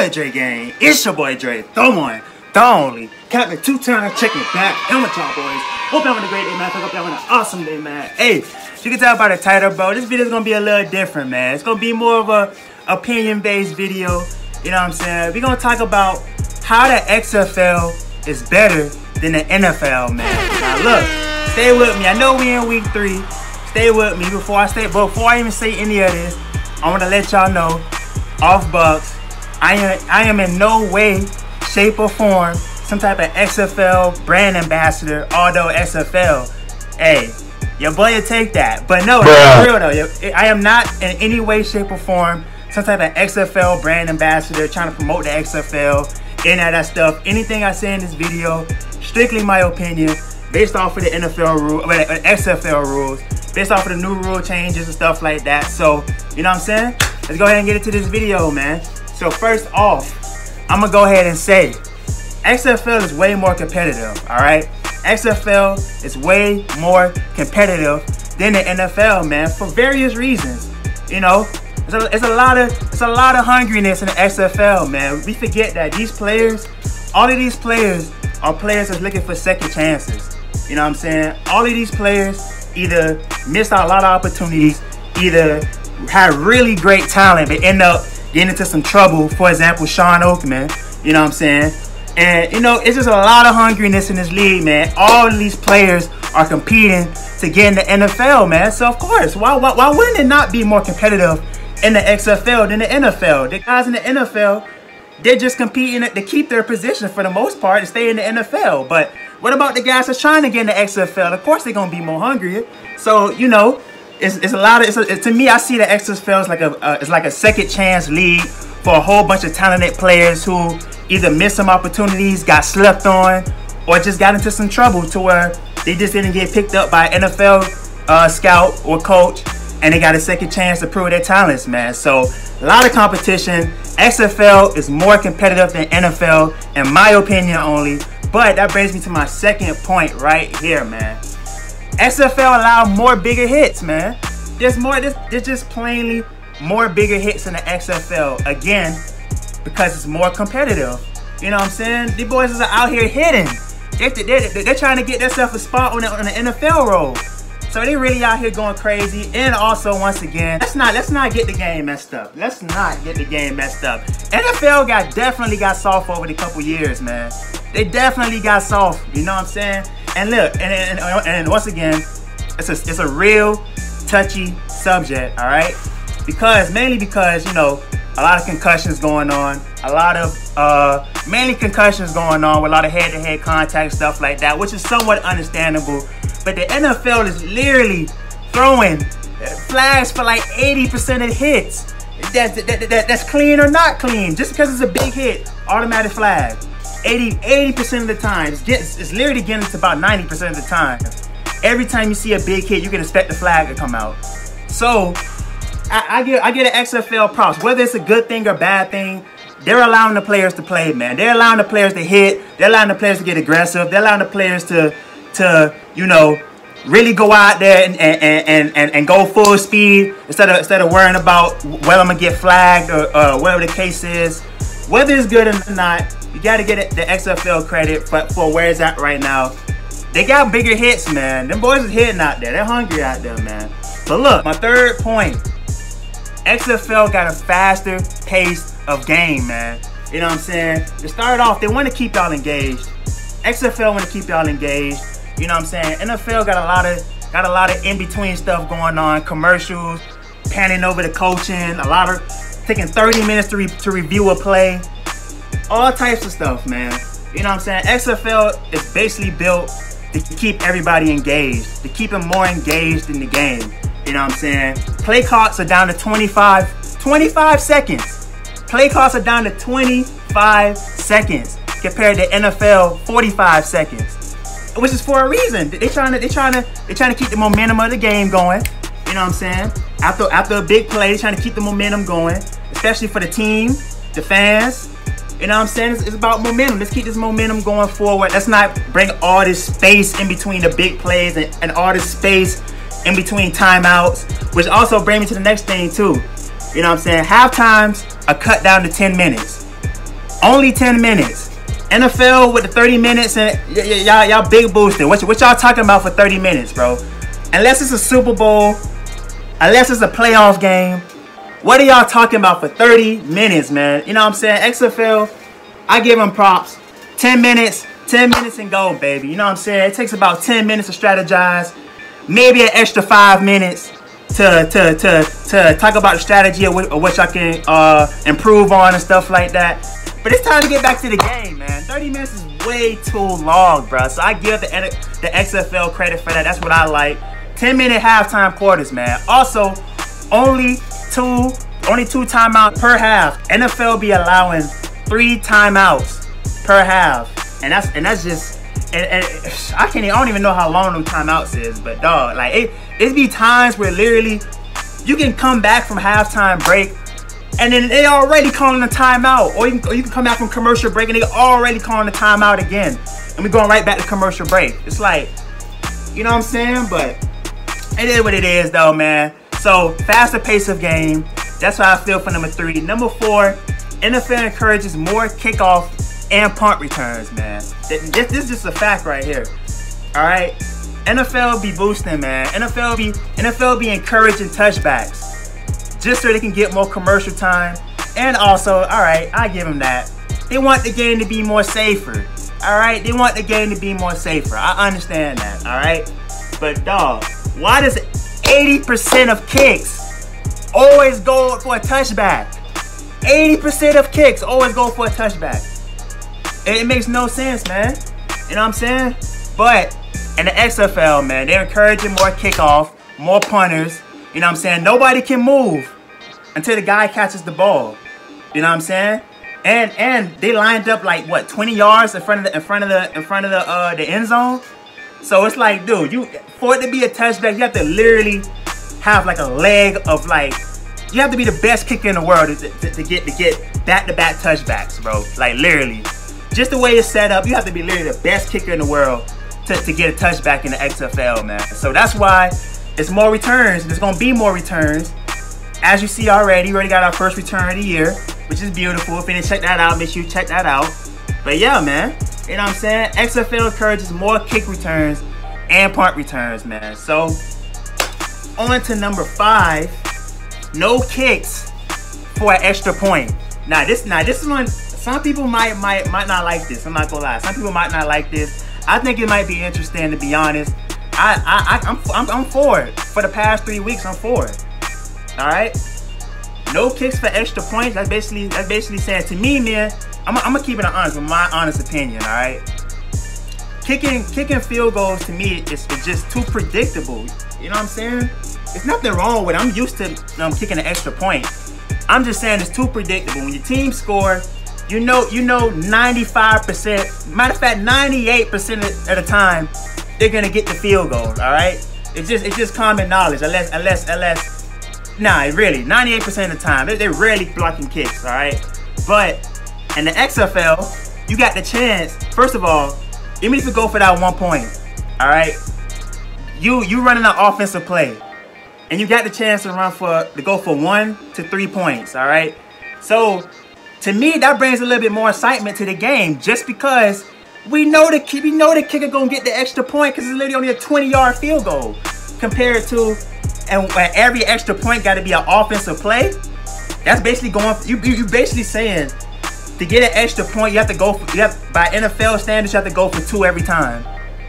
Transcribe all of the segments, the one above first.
good, Dre gang? It's your boy Dre, the one, the only, Captain Two-Time, checking back. How much y'all boys? Hope y'all having a great day, man. Hope y'all having an awesome day, man. Hey, you can tell by the title, bro. This video is gonna be a little different, man. It's gonna be more of a opinion-based video. You know what I'm saying? We're gonna talk about how the XFL is better than the NFL, man. Now look, stay with me. I know we in week 3. Stay with me before I even say any of this. I want to let y'all know, off Bucks, I am in no way, shape, or form some type of XFL brand ambassador. Although XFL, hey, your boy will take that. But no, it's real though. I am not in any way, shape, or form some type of XFL brand ambassador trying to promote the XFL, any of that stuff. Anything I say in this video, strictly my opinion, based off of the NFL rule, XFL rules, based off of the new rule changes and stuff like that. So, you know what I'm saying? Let's go ahead and get into this video, man. So first off, I'm gonna go ahead and say, XFL is way more competitive, all right? XFL is way more competitive than the NFL, man, for various reasons. You know, it's a lot of hungriness in the XFL, man. We forget that these players, all of these players are players that's looking for second chances. You know what I'm saying? All of these players either missed out a lot of opportunities, either had really great talent but end up getting into some trouble. For example, Sean Oakman, you know what I'm saying? And you know, it's just a lot of hungriness in this league, man. All of these players are competing to get in the NFL, man. So of course, why wouldn't it not be more competitive in the XFL than the NFL? The guys in the NFL, they're just competing to keep their position for the most part to stay in the NFL. But what about the guys that's trying to get in the XFL? Of course, they're gonna be more hungrier. So you know, it's a lot of. To me, I see the XFL as like a second chance league for a whole bunch of talented players who either missed some opportunities, got slept on, or just got into some trouble to where they just didn't get picked up by an NFL scout or coach, and they got a second chance to prove their talents, man. So a lot of competition. XFL is more competitive than NFL, in my opinion only. But that brings me to my second point right here, man. XFL allow more bigger hits, man. There's just plainly more bigger hits in the XFL. Again, because it's more competitive. You know what I'm saying? These boys are out here hitting. They're trying to get themselves a spot on the NFL role. So they really out here going crazy. And also, once again, let's not get the game messed up. Let's not get the game messed up. NFL definitely got soft over the couple years, man. They definitely got soft. You know what I'm saying? And look, and once again, it's a real touchy subject, all right? Mainly because, you know, a lot of concussions going on, mainly concussions going on with a lot of head-to-head contact, stuff like that, which is somewhat understandable. But the NFL is literally throwing flags for like 80% of the hits. That's clean or not clean. Just because it's a big hit, automatic flag. 80% of the time. It's literally getting to about 90% of the time. Every time you see a big hit, you can expect the flag to come out. So I get an XFL props. Whether it's a good thing or bad thing, they're allowing the players to play, man. They're allowing the players to hit. They're allowing the players to get aggressive. They're allowing the players to you know, really go out there and go full speed instead of worrying about whether I'm gonna get flagged or whatever the case is. Whether it's good or not, you gotta get the XFL credit for where it's at right now. They got bigger hits, man. Them boys is hitting out there. They're hungry out there, man. But look, my third point. XFL got a faster pace of game, man. You know what I'm saying? To start off, they want to keep y'all engaged. XFL want to keep y'all engaged. You know what I'm saying? NFL got a lot of in-between stuff going on. Commercials, panning over the coaching, a lot of taking 30 minutes to review a play. All types of stuff, man. You know what I'm saying? XFL is basically built to keep everybody engaged, to keep them more engaged in the game. You know what I'm saying? Play clocks are down to 25 seconds. Play clocks are down to 25 seconds compared to NFL 45 seconds, which is for a reason. They trying to keep the momentum of the game going. You know what I'm saying? After a big play, they're trying to keep the momentum going, especially for the team, the fans. You know what I'm saying? It's about momentum. Let's keep this momentum going forward. Let's not bring all this space in between the big plays and all this space in between timeouts, which also brings me to the next thing too. You know what I'm saying? Half times are cut down to 10 minutes. only 10 minutes. NFL with the 30 minutes and y'all big boosting. What y'all talking about for 30 minutes, bro? Unless it's a Super Bowl, unless it's a playoff game, what are y'all talking about for 30 minutes, man? You know what I'm saying? XFL, I give them props. 10 minutes and go, baby. You know what I'm saying? It takes about 10 minutes to strategize. Maybe an extra 5 minutes to talk about the strategy of what y'all can improve on and stuff like that. But it's time to get back to the game, man. 30 minutes is way too long, bro. So I give the XFL credit for that. That's what I like. 10-minute halftime quarters, man. Also, only two timeouts per half. NFL be allowing 3 timeouts per half, and that's just. And I don't even know how long them timeouts is, but dog, like it be times where literally you can come back from halftime break and then they already calling a timeout, or you can come back from commercial break and they already calling a timeout again, and we going right back to commercial break. It's like, you know what I'm saying? But it is what it is, though, man. So faster pace of game. That's how I feel for number 3. Number 4, NFL encourages more kickoff and punt returns, man. This is just a fact right here. All right, NFL be boosting, man. NFL be encouraging touchbacks just so they can get more commercial time. And also, all right, I give them that. They want the game to be more safer. All right, they want the game to be more safer. I understand that. All right, but dog, why does 80% of kicks always go for a touchback? 80% of kicks always go for a touchback. It makes no sense, man. You know what I'm saying? But in the XFL, man, they're encouraging more kickoff, more punters. You know what I'm saying? Nobody can move until the guy catches the ball. You know what I'm saying? And they lined up like what, 20 yards in front of the end zone. So it's like, dude, for it to be a touchback, you have to literally have like a leg of like, you have to be the best kicker in the world to get back-to-back touchbacks, bro. Like literally. Just the way it's set up, you have to be literally the best kicker in the world to get a touchback in the XFL, man. So that's why it's more returns. There's gonna be more returns. As you see already, we already got our first return of the year, which is beautiful. If you didn't check that out, make sure you check that out. But yeah, man, you know what I'm saying? XFL encourages more kick returns and punt returns, man. So on to number 5, no kicks for an extra point. Now this one, some people might not like this. I'm not gonna lie. Some people might not like this. I think it might be interesting, to be honest. I'm for it. For the past 3 weeks, I'm for it. All right. No kicks for extra points. That's basically saying, to me, man, I'm gonna keep it honest with my honest opinion. All right. Kicking field goals, to me, it's just too predictable. You know what I'm saying? There's nothing wrong with it. I'm used to kicking an extra point. I'm just saying it's too predictable. When your team score, you know 95%, matter of fact, 98% of the time, they're gonna get the field goal. All right, it's just common knowledge. Unless, nah, really, 98% of the time, they're rarely blocking kicks. All right, but in the XFL, you got the chance. First of all, even if you go for that 1 point, all right, you running an offensive play, and you got the chance to go for 1 to 3 points. All right, so to me, that brings a little bit more excitement to the game, just because we know the kicker gonna get the extra point, because it's literally only a 20-yard field goal compared to, and every extra point got to be an offensive play. That's basically going. You basically saying to get an extra point, you have to go for, by NFL standards, you have to go for 2 every time,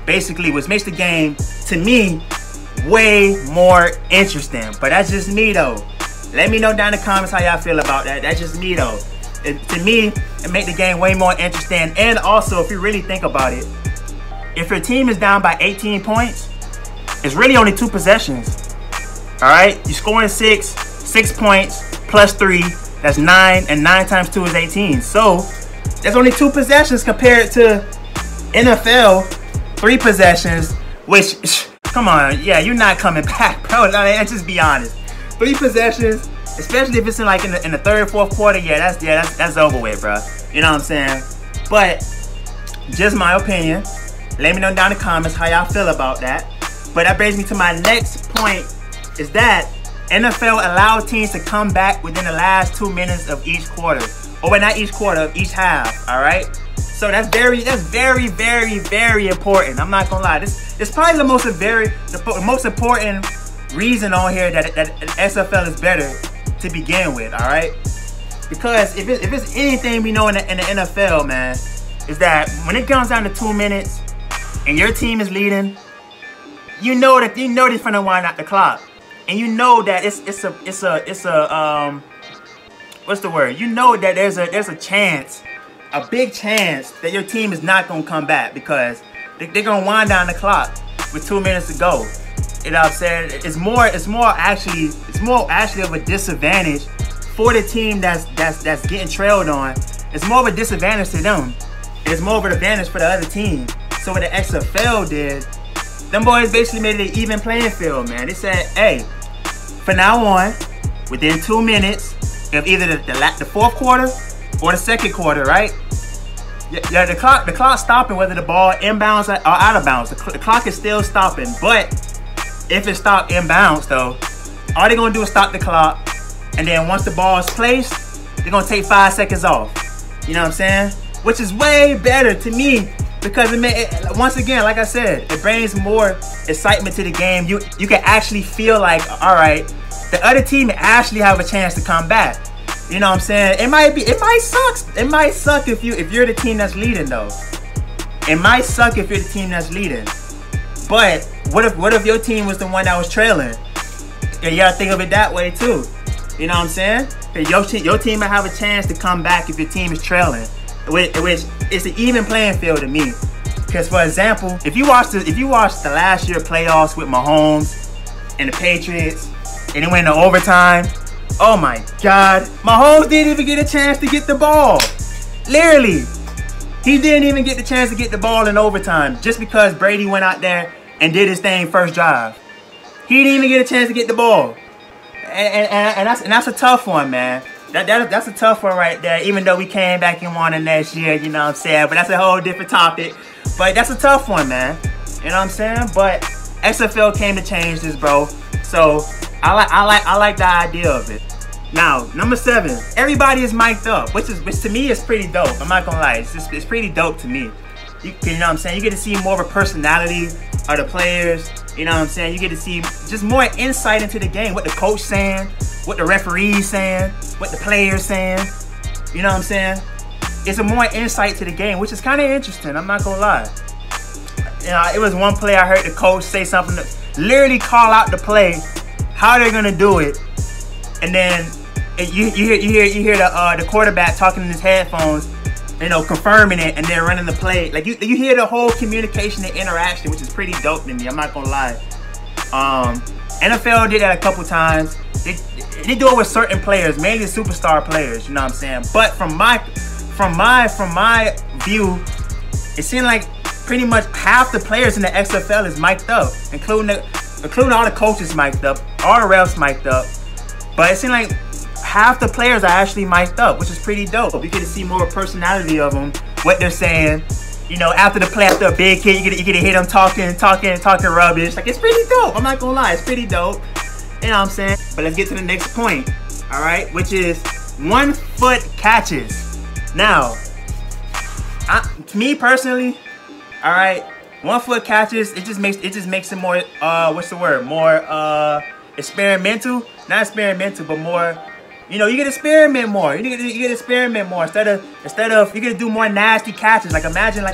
basically, which makes the game, to me, way more interesting. But that's just me, though. Let me know down in the comments how y'all feel about that. That's just me, though. To me, it make the game way more interesting. And also, if you really think about it, if your team is down by 18 points, it's really only 2 possessions. All right, you're scoring 6 points plus 3. That's 9, and 9 times 2 is 18. So there's only 2 possessions compared to NFL 3 possessions. Which, come on, yeah, you're not coming back, bro. Let's just be honest. 3 possessions. Especially if it's in the 3rd, 4th quarter, that's over with, bro. You know what I'm saying? But just my opinion. Let me know down in the comments how y'all feel about that. But that brings me to my next point, is that NFL allowed teams to come back within the last 2 minutes of each quarter. or well, not each quarter, each half, all right? So that's very, very important. I'm not gonna lie. This is probably the most important reason on here that XFL is better to begin with, all right? Because if it's anything we know in the NFL, man, is that when it comes down to 2 minutes and your team is leading, you know they're finna wind out the clock, and you know that it's a what's the word? You know that there's a chance, a big chance that your team is not gonna come back because they're gonna wind down the clock with 2 minutes to go. You know what I'm saying? It's more actually of a disadvantage for the team that's getting trailed on. It's more of a disadvantage to them. It's more of an advantage for the other team. So what the XFL did, them boys basically made it an even playing field, man. They said, hey, from now on, within 2 minutes of either the fourth quarter or the second quarter, right? Yeah, the clock's stopping whether the ball inbounds or out of bounds. The clock is still stopping, but if it stopped inbounds though, all they're gonna do is stop the clock, and then once the ball is placed, they're gonna take 5 seconds off. You know what I'm saying? Which is way better to me because once again, like I said, it brings more excitement to the game. You can actually feel like, all right, the other team actually have a chance to come back. You know what I'm saying? It might suck if you're the team that's leading though. It might suck if you're the team that's leading. But what if your team was the one that was trailing? And you gotta think of it that way too. You know what I'm saying? Your team might have a chance to come back if your team is trailing, which it's an even playing field to me. Because for example, if you watch the last year playoffs with Mahomes and the Patriots, and it went into overtime, oh my God, Mahomes didn't even get a chance to get the ball. Literally, he didn't even get the chance to get the ball in overtime just because Brady went out there and did his thing first drive. He didn't even get a chance to get the ball. And that's a tough one, man. That's a tough one right there, even though we came back and won the next year, you know what I'm saying? But that's a whole different topic. But that's a tough one, man. You know what I'm saying? But XFL came to change this, bro. So I like the idea of it. Now, number 7, everybody is mic'd up, which to me is pretty dope. I'm not gonna lie, it's pretty dope to me. You know what I'm saying? You get to see more of a personality of the players. You know what I'm saying? You get to see just more insight into the game. What the coach saying, what the referee's saying, what the players saying. You know what I'm saying? It's a more insight to the game, which is kind of interesting. I'm not gonna lie. You know, it was one play I heard the coach say something, literally call out the play, how they're gonna do it, and then you hear the quarterback talking in his headphones, you know, confirming it, and then running the play. Like you hear the whole communication and interaction, which is pretty dope to me. I'm not gonna lie. NFL did that a couple times. They do it with certain players, mainly superstar players. You know what I'm saying? But from my view, it seemed like pretty much half the players in the XFL is mic'd up, including all the coaches mic'd up, all the refs mic'd up. But it seemed like half the players are actually mic'd up, which is pretty dope. You get to see more personality of them, what they're saying. You know, after the play, after a big hit, you get to hear them talking rubbish. Like, it's pretty dope. I'm not gonna lie, it's pretty dope. You know what I'm saying? But let's get to the next point, all right? Which is 1-foot catches. Now, to me personally, all right, 1-foot catches, it just makes it more, what's the word? More experimental. Not experimental, but more, you know, you get to experiment more. You get to experiment more instead of you get to do more nasty catches. Like imagine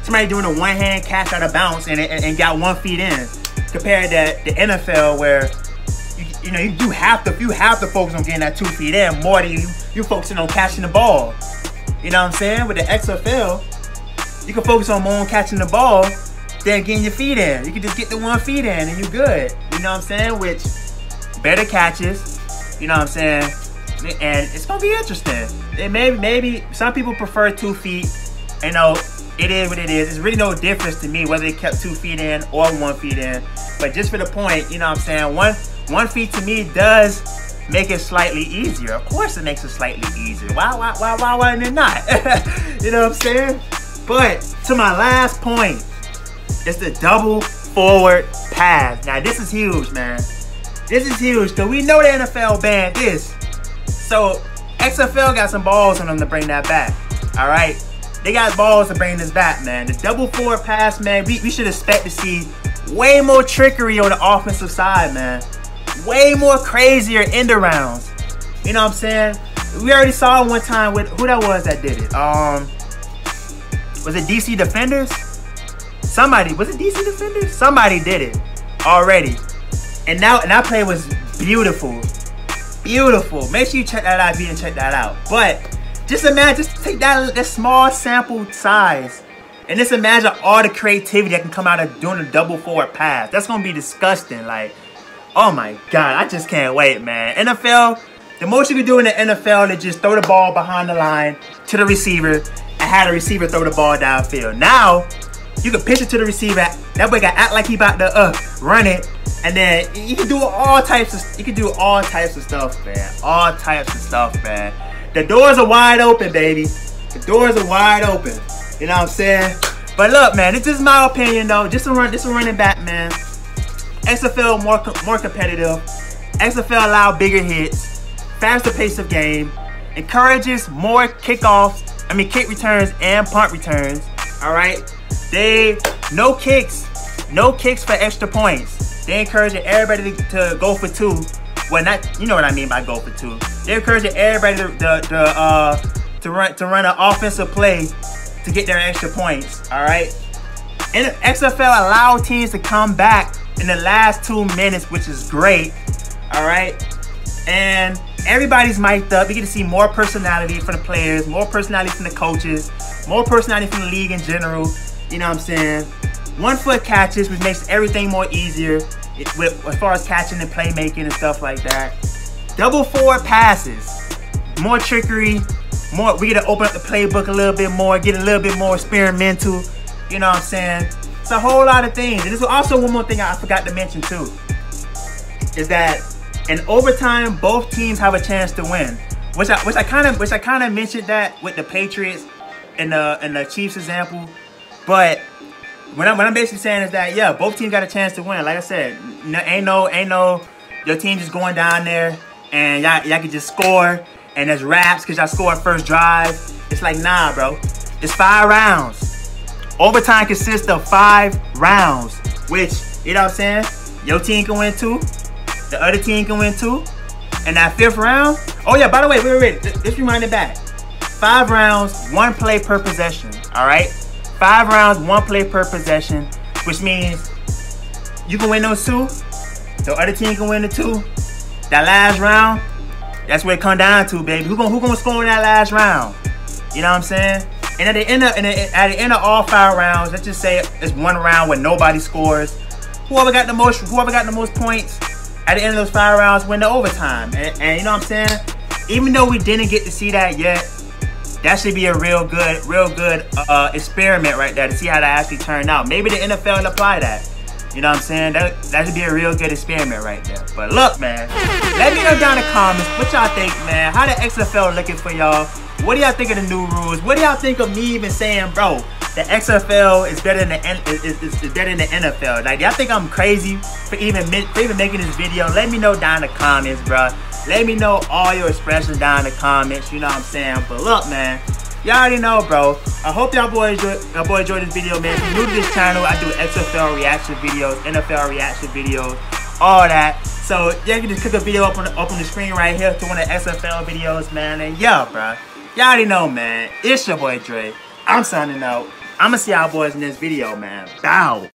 somebody doing a one-hand catch out of bounds and got 1 foot in, compared to the NFL where you know you have to focus on getting that 2 feet in more than you focusing on catching the ball. You know what I'm saying? With the XFL, you can focus on more on catching the ball than getting your feet in. You can just get the 1 foot in and you good. You know what I'm saying? Which better catches. You know what I'm saying? And it's gonna be interesting. And maybe some people prefer 2 feet. You know, it is what it is. It's really no difference to me whether they kept 2 feet in or 1 foot in. But just for the point, you know what I'm saying? One feet to me does make it slightly easier. Of course it makes it slightly easier. Why wouldn't it not? You know what I'm saying? But to my last point, it's the double forward pass. Now this is huge, man. This is huge, because we know the NFL banned this. So XFL got some balls on them to bring that back. All right, they got balls to bring this back, man. The double forward pass, man. We should expect to see way more trickery on the offensive side, man. Way more crazier end arounds. You know what I'm saying? We already saw one time with who that was that did it. Was it DC Defenders? Somebody, was it DC Defenders? Somebody did it already. And that play was beautiful. Beautiful. Make sure you check that out if you didn't check that out. But just imagine, just take that small sample size and just imagine all the creativity that can come out of doing a double forward pass. That's gonna be disgusting. Like, oh my God, I just can't wait, man. NFL, the most you can do in the NFL is just throw the ball behind the line to the receiver and have the receiver throw the ball downfield. Now, you can pitch it to the receiver. That boy got act like he about to run it, and then you can do all types of stuff, man. All types of stuff, man. The doors are wide open, baby. The doors are wide open. You know what I'm saying? But look, man, this is my opinion though. Just a running back, man. XFL more competitive. XFL allow bigger hits, faster pace of game, encourages more kick returns and punt returns. All right. No kicks for extra points. They encouraging everybody to go for two. Well, not, you know what I mean by go for two. They're encouraging everybody to run an offensive play to get their extra points. All right. And XFL allow teams to come back in the last 2 minutes, which is great. All right. And everybody's mic'd up. You get to see more personality from the players, more personality from the coaches, more personality from the league in general. You know what I'm saying? 1-foot catches, which makes everything more easier as far as catching and playmaking and stuff like that. Double forward passes, more trickery, more. We get to open up the playbook a little bit more, get a little bit more experimental. You know what I'm saying? It's a whole lot of things. And there's also one more thing I forgot to mention too, is that in overtime, both teams have a chance to win. Which I kind of mentioned that with the Patriots and the Chiefs example. But what I'm basically saying is that, yeah, both teams got a chance to win. Like I said, ain't no your team just going down there and y'all can just score and there's raps because y'all scored first drive. It's like, nah, bro. It's 5 rounds. Overtime consists of 5 rounds, which, you know what I'm saying? Your team can win 2. The other team can win 2. And that 5th round, oh yeah, by the way, wait. Let's rewind it back. 5 rounds, 1 play per possession, all right? 5 rounds, 1 play per possession, which means you can win those 2. The other team can win the 2. That last round, that's what it come down to, baby. Who gonna score in that last round? You know what I'm saying? And at the end of all 5 rounds, let's just say it's 1 round where nobody scores. Whoever got the most points at the end of those 5 rounds win the overtime. And you know what I'm saying? Even though we didn't get to see that yet, that should be a real good experiment right there to see how that actually turned out. Maybe the NFL will apply that. You know what I'm saying? That should be a real good experiment right there. But look, man, let me know down in the comments what y'all think, man. How the XFL looking for y'all? What do y'all think of the new rules? What do y'all think of me even saying, bro, the XFL is better than the NFL? Like, y'all think I'm crazy for even making this video? Let me know down in the comments, bro. Let me know all your expressions down in the comments. You know what I'm saying? But look, man, y'all already know, bro. I hope y'all boys enjoyed this video, man. If you're new to this channel, I do XFL reaction videos, NFL reaction videos, all that. So yeah, you can just click a video up on the screen right here to one of the XFL videos, man. And yeah, bro, y'all already know, man. It's your boy Dre. I'm signing out. I'ma see y'all boys in this video, man. Bow.